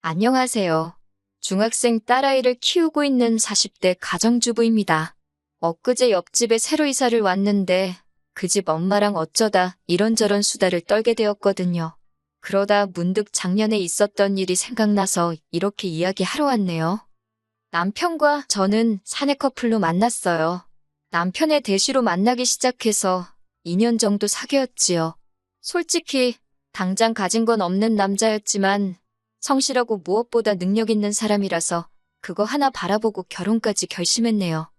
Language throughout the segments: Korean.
안녕하세요. 중학생 딸아이를 키우고 있는 40대 가정주부입니다. 엊그제 옆집에 새로 이사를 왔는데 그 집 엄마랑 어쩌다 이런저런 수다를 떨게 되었거든요. 그러다 문득 작년에 있었던 일이 생각나서 이렇게 이야기하러 왔네요. 남편과 저는 사내 커플로 만났어요. 남편의 대시로 만나기 시작해서 2년 정도 사귀었지요. 솔직히 당장 가진 건 없는 남자였지만 성실하고 무엇보다 능력 있는 사람이라서 그거 하나 바라보고 결혼까지 결심했네요.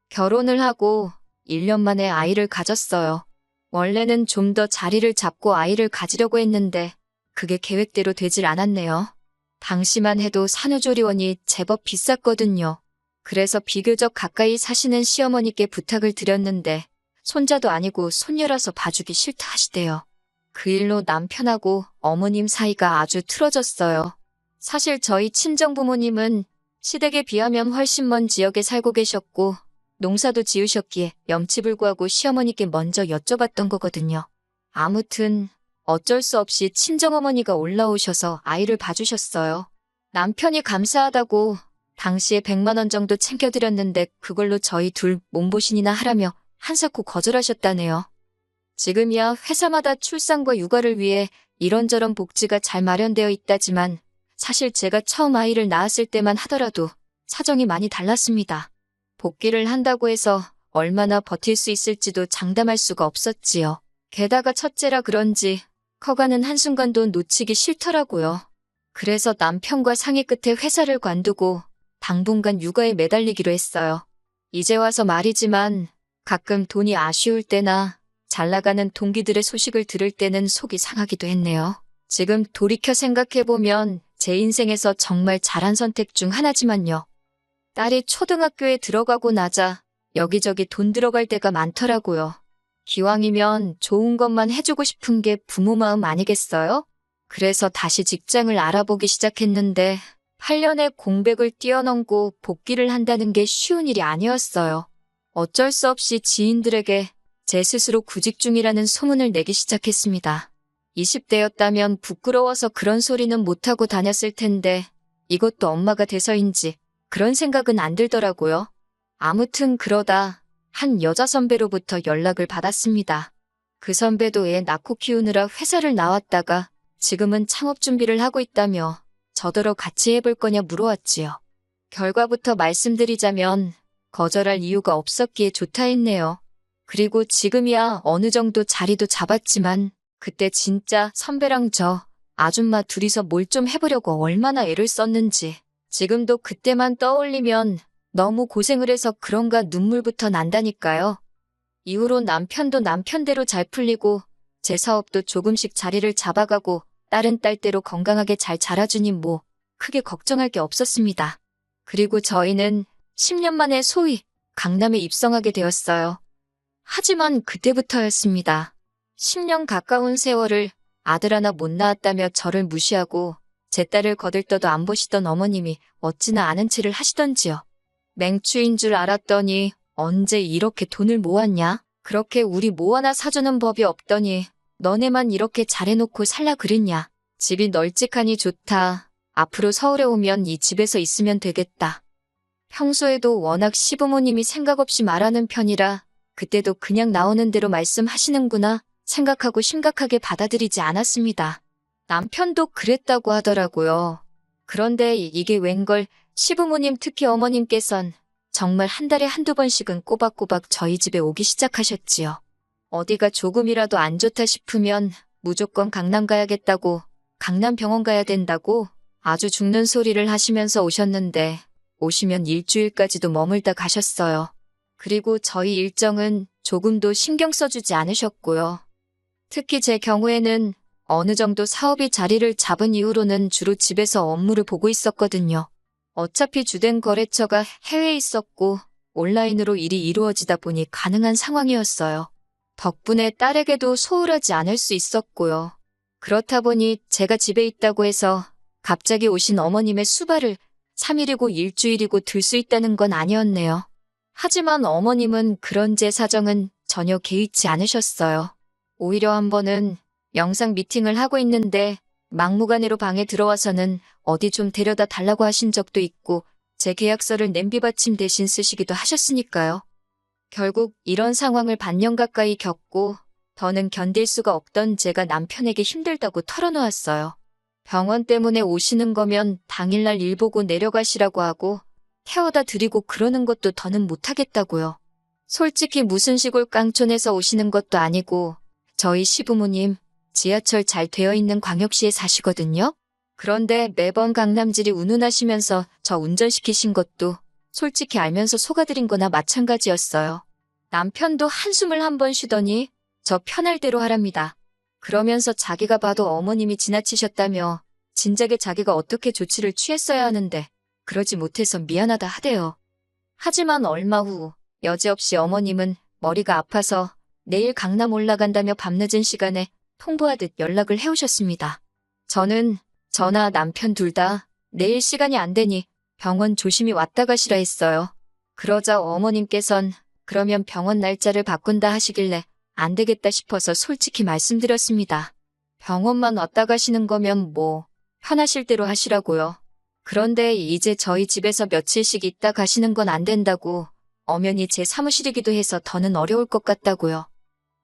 결혼을 하고 1년 만에 아이를 가졌어요. 원래는 좀 더 자리를 잡고 아이를 가지려고 했는데 그게 계획대로 되질 않았네요. 당시만 해도 산후조리원이 제법 비쌌거든요. 그래서 비교적 가까이 사시는 시어머니께 부탁을 드렸는데 손자도 아니고 손녀라서 봐주기 싫다 하시대요. 그 일로 남편하고 어머님 사이가 아주 틀어졌어요. 사실 저희 친정부모님은 시댁에 비하면 훨씬 먼 지역에 살고 계셨고 농사도 지으셨기에 염치불구하고 시어머니께 먼저 여쭤봤던 거거든요. 아무튼 어쩔 수 없이 친정어머니가 올라오셔서 아이를 봐주셨어요. 남편이 감사하다고 당시에 100만 원 정도 챙겨드렸는데 그걸로 저희 둘 몸보신이나 하라며 한사코 거절하셨다네요. 지금이야 회사마다 출산과 육아를 위해 이런저런 복지가 잘 마련되어 있다지만 사실 제가 처음 아이를 낳았을 때만 하더라도 사정이 많이 달랐습니다. 복귀를 한다고 해서 얼마나 버틸 수 있을지도 장담할 수가 없었지요. 게다가 첫째라 그런지 커가는 한순간도 놓치기 싫더라고요. 그래서 남편과 상의 끝에 회사를 관두고 당분간 육아에 매달리기로 했어요. 이제 와서 말이지만 가끔 돈이 아쉬울 때나 잘 나가는 동기들의 소식을 들을 때는 속이 상하기도 했네요. 지금 돌이켜 생각해보면 제 인생에서 정말 잘한 선택 중 하나지만요. 딸이 초등학교에 들어가고 나자 여기저기 돈 들어갈 때가 많더라고요. 기왕이면 좋은 것만 해주고 싶은 게 부모 마음 아니겠어요? 그래서 다시 직장을 알아보기 시작했는데 8년의 공백을 뛰어넘고 복귀를 한다는 게 쉬운 일이 아니었어요. 어쩔 수 없이 지인들에게 제 스스로 구직 중이라는 소문을 내기 시작했습니다. 20대였다면 부끄러워서 그런 소리는 못하고 다녔을 텐데 이것도 엄마가 돼서인지 그런 생각은 안 들더라고요. 아무튼 그러다 한 여자 선배로부터 연락을 받았습니다. 그 선배도 애 낳고 키우느라 회사를 나왔다가 지금은 창업 준비를 하고 있다며 저더러 같이 해볼 거냐 물어왔지요. 결과부터 말씀드리자면 거절할 이유가 없었기에 좋다 했네요. 그리고 지금이야 어느 정도 자리도 잡았지만 그때 진짜 선배랑 저 아줌마 둘이서 뭘 좀 해보려고 얼마나 애를 썼는지 지금도 그때만 떠올리면 너무 고생을 해서 그런가 눈물부터 난다니까요. 이후로 남편도 남편대로 잘 풀리고 제 사업도 조금씩 자리를 잡아가고 딸은 딸대로 건강하게 잘 자라주니 뭐 크게 걱정할 게 없었습니다. 그리고 저희는 10년 만에 소위 강남에 입성하게 되었어요. 하지만 그때부터였습니다. 10년 가까운 세월을 아들 하나 못 낳았다며 저를 무시하고 제 딸을 거들떠도 안 보시던 어머님이 어찌나 아는 체를 하시던지요. 맹추인 줄 알았더니 언제 이렇게 돈을 모았냐? 그렇게 우리 뭐 하나 사주는 법이 없더니 너네만 이렇게 잘해놓고 살라 그랬냐? 집이 널찍하니 좋다. 앞으로 서울에 오면 이 집에서 있으면 되겠다. 평소에도 워낙 시부모님이 생각 없이 말하는 편이라 그때도 그냥 나오는 대로 말씀하시는구나 생각하고 심각하게 받아들이지 않았습니다. 남편도 그랬다고 하더라고요. 그런데 이게 웬걸 시부모님 특히 어머님께선 정말 한 달에 한두 번씩은 꼬박꼬박 저희 집에 오기 시작하셨지요. 어디가 조금이라도 안 좋다 싶으면 무조건 강남 가야겠다고 강남 병원 가야 된다고 아주 죽는 소리를 하시면서 오셨는데 오시면 일주일까지도 머물다 가셨어요. 그리고 저희 일정은 조금도 신경 써주지 않으셨고요. 특히 제 경우에는 어느 정도 사업이 자리를 잡은 이후로는 주로 집에서 업무를 보고 있었거든요. 어차피 주된 거래처가 해외에 있었고 온라인으로 일이 이루어지다 보니 가능한 상황이었어요. 덕분에 딸에게도 소홀하지 않을 수 있었고요. 그렇다 보니 제가 집에 있다고 해서 갑자기 오신 어머님의 수발을 3일이고 일주일이고 들 수 있다는 건 아니었네요. 하지만 어머님은 그런 제 사정은 전혀 개의치 않으셨어요. 오히려 한 번은 영상 미팅을 하고 있는데 막무가내로 방에 들어와서는 어디 좀 데려다 달라고 하신 적도 있고 제 계약서를 냄비 받침 대신 쓰시기도 하셨으니까요. 결국 이런 상황을 반년 가까이 겪고 더는 견딜 수가 없던 제가 남편에게 힘들다고 털어놓았어요. 병원 때문에 오시는 거면 당일날 일 보고 내려가시라고 하고 태워다 드리고 그러는 것도 더는 못하겠다고요. 솔직히 무슨 시골 깡촌에서 오시는 것도 아니고 저희 시부모님 지하철 잘 되어 있는 광역시에 사시거든요. 그런데 매번 강남질이 운운하시면서 저 운전시키신 것도 솔직히 알면서 속아드린 거나 마찬가지였어요. 남편도 한숨을 한번 쉬더니 저 편할 대로 하랍니다. 그러면서 자기가 봐도 어머님이 지나치셨다며 진작에 자기가 어떻게 조치를 취했어야 하는데 그러지 못해서 미안하다 하대요. 하지만 얼마 후 여지없이 어머님은 머리가 아파서 내일 강남 올라간다며 밤늦은 시간에 통보하듯 연락을 해오셨습니다. 저는 저나 남편 둘 다 내일 시간이 안 되니 병원 조심히 왔다 가시라 했어요. 그러자 어머님께선 그러면 병원 날짜를 바꾼다 하시길래 안 되겠다 싶어서 솔직히 말씀드렸습니다. 병원만 왔다 가시는 거면 뭐 편하실 대로 하시라고요. 그런데 이제 저희 집에서 며칠씩 있다 가시는 건 안 된다고 엄연히 제 사무실이기도 해서 더는 어려울 것 같다고요.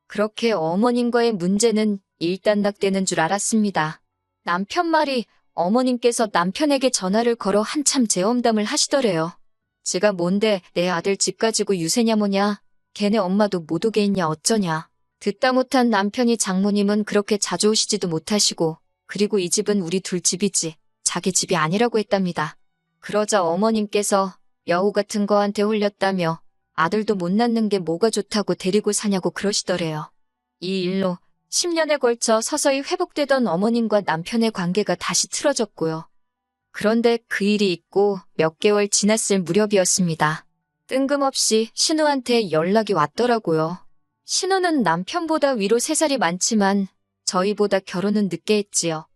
그렇게 어머님과의 문제는 일단락되는 줄 알았습니다. 남편 말이 어머님께서 남편에게 전화를 걸어 한참 재험담을 하시더래요. 지가 뭔데 내 아들 집 가지고 유세냐 뭐냐, 걔네 엄마도 못 오게 했냐 어쩌냐. 듣다 못한 남편이 장모님은 그렇게 자주 오시지도 못하시고 그리고 이 집은 우리 둘 집이지 자기 집이 아니라고 했답니다. 그러자 어머님께서 여우 같은 거한테 홀렸다며 아들도 못 낳는 게 뭐가 좋다고 데리고 사냐고 그러시더래요. 이 일로 10년에 걸쳐 서서히 회복되던 어머님과 남편의 관계가 다시 틀어졌고요. 그런데 그 일이 있고 몇 개월 지났을 무렵이었습니다. 뜬금없이 신우한테 연락이 왔더라고요. 신우는 남편보다 위로 3살이 많지만 저희보다 결혼은 늦게 했지요.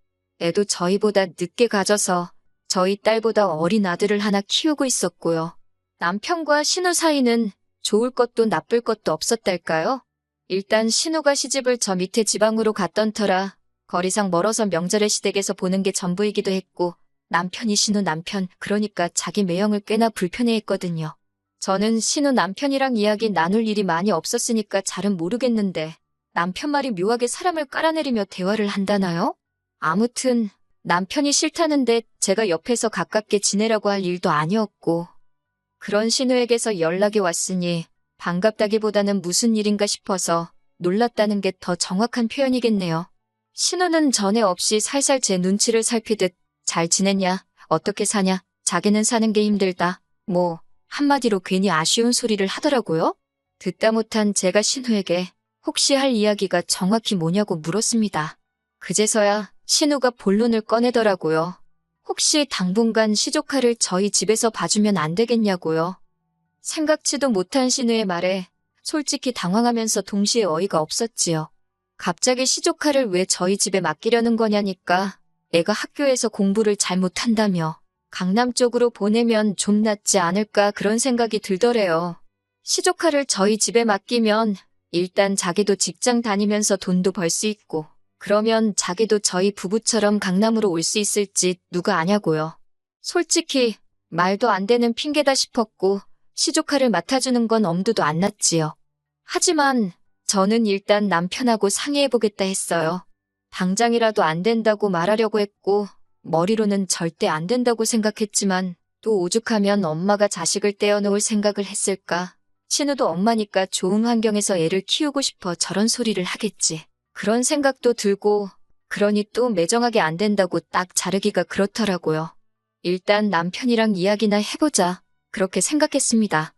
애도 저희보다 늦게 가져서 저희 딸보다 어린 아들을 하나 키우고 있었고요. 남편과 신우 사이는 좋을 것도 나쁠 것도 없었달까요? 일단 신우가 시집을 저 밑에 지방으로 갔던 터라 거리상 멀어서 명절에 시댁에서 보는 게 전부이기도 했고 남편이 신우 남편, 그러니까 자기 매형을 꽤나 불편해했거든요. 저는 신우 남편이랑 이야기 나눌 일이 많이 없었으니까 잘은 모르겠는데 남편 말이 묘하게 사람을 깔아내리며 대화를 한다나요? 아무튼 남편이 싫다는데 제가 옆에서 가깝게 지내라고 할 일도 아니었고 그런 신우에게서 연락이 왔으니 반갑다기보다는 무슨 일인가 싶어서 놀랐다는 게 더 정확한 표현이겠네요. 신우는 전에 없이 살살 제 눈치를 살피듯 잘 지냈냐, 어떻게 사냐, 자기는 사는 게 힘들다, 뭐 한마디로 괜히 아쉬운 소리를 하더라고요. 듣다 못한 제가 신우에게 혹시 할 이야기가 정확히 뭐냐고 물었습니다. 그제서야 신우가 본론을 꺼내더라고요. 혹시 당분간 시조카를 저희 집에서 봐주면 안 되겠냐고요. 생각지도 못한 신우의 말에 솔직히 당황하면서 동시에 어이가 없었지요. 갑자기 시조카를 왜 저희 집에 맡기려는 거냐니까 애가 학교에서 공부를 잘못한다며 강남 쪽으로 보내면 좀 낫지 않을까 그런 생각이 들더래요. 시조카를 저희 집에 맡기면 일단 자기도 직장 다니면서 돈도 벌 수 있고 그러면 자기도 저희 부부처럼 강남으로 올 수 있을지 누가 아냐고요. 솔직히 말도 안 되는 핑계다 싶었고 시조카를 맡아주는 건 엄두도 안 났지요. 하지만 저는 일단 남편하고 상의해보겠다 했어요. 당장이라도 안 된다고 말하려고 했고 머리로는 절대 안 된다고 생각했지만 또 오죽하면 엄마가 자식을 떼어놓을 생각을 했을까. 신우도 엄마니까 좋은 환경에서 애를 키우고 싶어 저런 소리를 하겠지. 그런 생각도 들고 그러니 또 매정하게 안 된다고 딱 자르기가 그렇더라고요. 일단 남편이랑 이야기나 해보자. 그렇게 생각했습니다.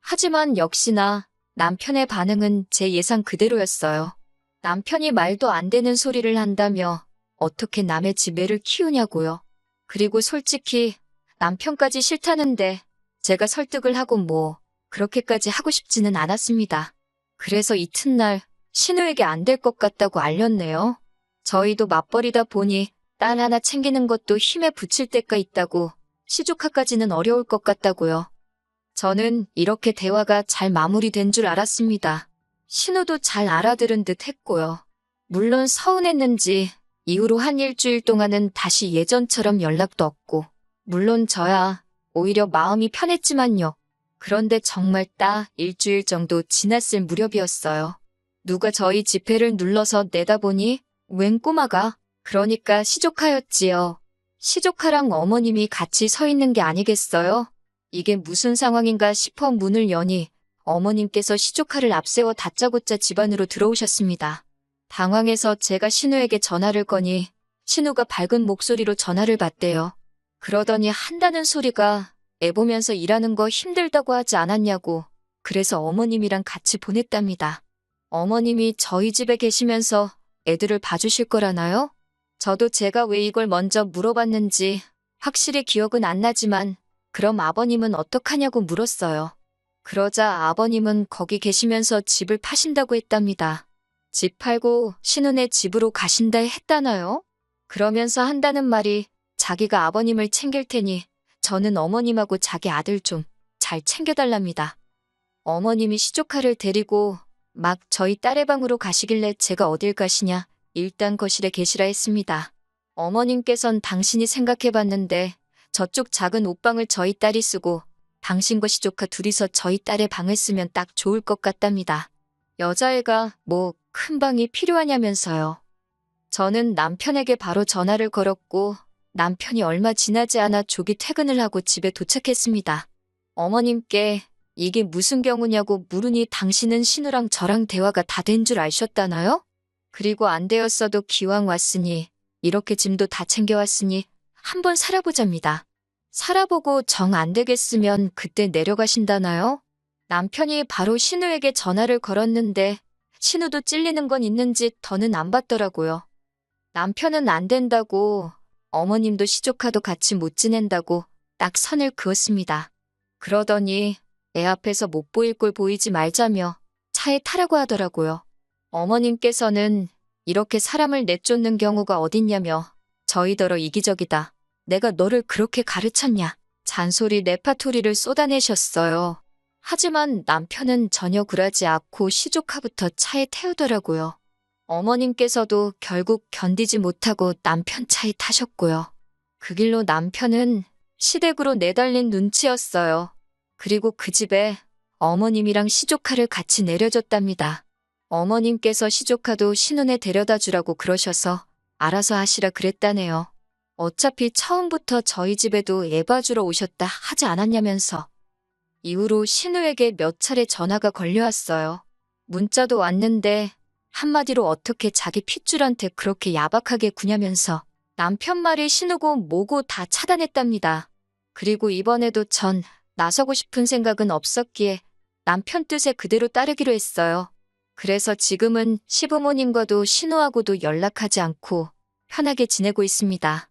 하지만 역시나 남편의 반응은 제 예상 그대로였어요. 남편이 말도 안 되는 소리를 한다며 어떻게 남의 집 애를 키우냐고요. 그리고 솔직히 남편까지 싫다는데 제가 설득을 하고 뭐 그렇게까지 하고 싶지는 않았습니다. 그래서 이튿날 신우에게 안 될 것 같다고 알렸네요. 저희도 맞벌이다 보니 딸 하나 챙기는 것도 힘에 부칠 때가 있다고 시조카까지는 어려울 것 같다고요. 저는 이렇게 대화가 잘 마무리된 줄 알았습니다. 신우도 잘 알아들은 듯 했고요. 물론 서운했는지 이후로 한 일주일 동안은 다시 예전처럼 연락도 없고, 물론 저야 오히려 마음이 편했지만요. 그런데 정말 딱 일주일 정도 지났을 무렵이었어요. 누가 저희 지폐를 눌러서 내다보니 웬 꼬마가, 그러니까 시조카였지요. 시조카랑 어머님이 같이 서 있는 게 아니겠어요? 이게 무슨 상황인가 싶어 문을 여니 어머님께서 시조카를 앞세워 다짜고짜 집 안으로 들어오셨습니다. 당황해서 제가 신우에게 전화를 거니 신우가 밝은 목소리로 전화를 받대요. 그러더니 한다는 소리가 애 보면서 일하는 거 힘들다고 하지 않았냐고, 그래서 어머님이랑 같이 보냈답니다. 어머님이 저희 집에 계시면서 애들을 봐주실 거라나요? 저도 제가 왜 이걸 먼저 물어봤는지 확실히 기억은 안 나지만 그럼 아버님은 어떡하냐고 물었어요. 그러자 아버님은 거기 계시면서 집을 파신다고 했답니다. 집 팔고 신혼의 집으로 가신다 했다나요? 그러면서 한다는 말이 자기가 아버님을 챙길 테니 저는 어머님하고 자기 아들 좀 잘 챙겨달랍니다. 어머님이 시조카를 데리고 막 저희 딸의 방으로 가시길래 제가 어딜 가시냐, 일단 거실에 계시라 했습니다. 어머님께선 당신이 생각해봤는데 저쪽 작은 옷방을 저희 딸이 쓰고 당신과 시조카 둘이서 저희 딸의 방을 쓰면 딱 좋을 것 같답니다. 여자애가 뭐 큰 방이 필요하냐면서요. 저는 남편에게 바로 전화를 걸었고 남편이 얼마 지나지 않아 조기 퇴근을 하고 집에 도착했습니다. 어머님께 이게 무슨 경우냐고 물으니 당신은 신우랑 저랑 대화가 다 된 줄 아셨다나요? 그리고 안 되었어도 기왕 왔으니 이렇게 짐도 다 챙겨왔으니 한번 살아보자입니다. 살아보고 정 안 되겠으면 그때 내려가신다나요? 남편이 바로 신우에게 전화를 걸었는데 신우도 찔리는 건 있는지 더는 안 받더라고요. 남편은 안 된다고, 어머님도 시조카도 같이 못 지낸다고 딱 선을 그었습니다. 그러더니 애 앞에서 못 보일 꼴 보이지 말자며 차에 타라고 하더라고요. 어머님께서는 이렇게 사람을 내쫓는 경우가 어딨냐며 저희더러 이기적이다, 내가 너를 그렇게 가르쳤냐, 잔소리 레파토리를 쏟아내셨어요. 하지만 남편은 전혀 굴하지 않고 시조카부터 차에 태우더라고요. 어머님께서도 결국 견디지 못하고 남편 차에 타셨고요. 그 길로 남편은 시댁으로 내달린 눈치였어요. 그리고 그 집에 어머님이랑 시조카를 같이 내려줬답니다. 어머님께서 시조카도 신혼에 데려다 주라고 그러셔서 알아서 하시라 그랬다네요. 어차피 처음부터 저희 집에도 애 봐주러 오셨다 하지 않았냐면서. 이후로 신우에게 몇 차례 전화가 걸려왔어요. 문자도 왔는데 한마디로 어떻게 자기 핏줄한테 그렇게 야박하게 구냐면서 남편 말이 신우고 뭐고 다 차단했답니다. 그리고 이번에도 전 나서고 싶은 생각은 없었기에 남편 뜻에 그대로 따르기로 했어요. 그래서 지금은 시부모님과도 신우하고도 연락하지 않고 편하게 지내고 있습니다.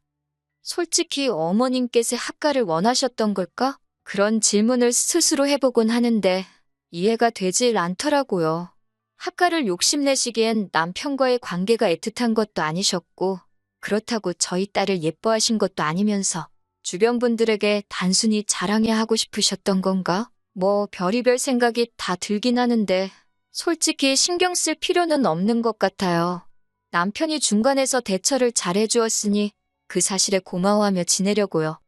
솔직히 어머님께서 합가를 원하셨던 걸까? 그런 질문을 스스로 해보곤 하는데 이해가 되질 않더라고요. 합가를 욕심내시기엔 남편과의 관계가 애틋한 것도 아니셨고 그렇다고 저희 딸을 예뻐하신 것도 아니면서 주변 분들에게 단순히 자랑해 하고 싶으셨던 건가? 뭐 별의별 생각이 다 들긴 하는데 솔직히 신경 쓸 필요는 없는 것 같아요. 남편이 중간에서 대처를 잘해주었으니 그 사실에 고마워하며 지내려고요.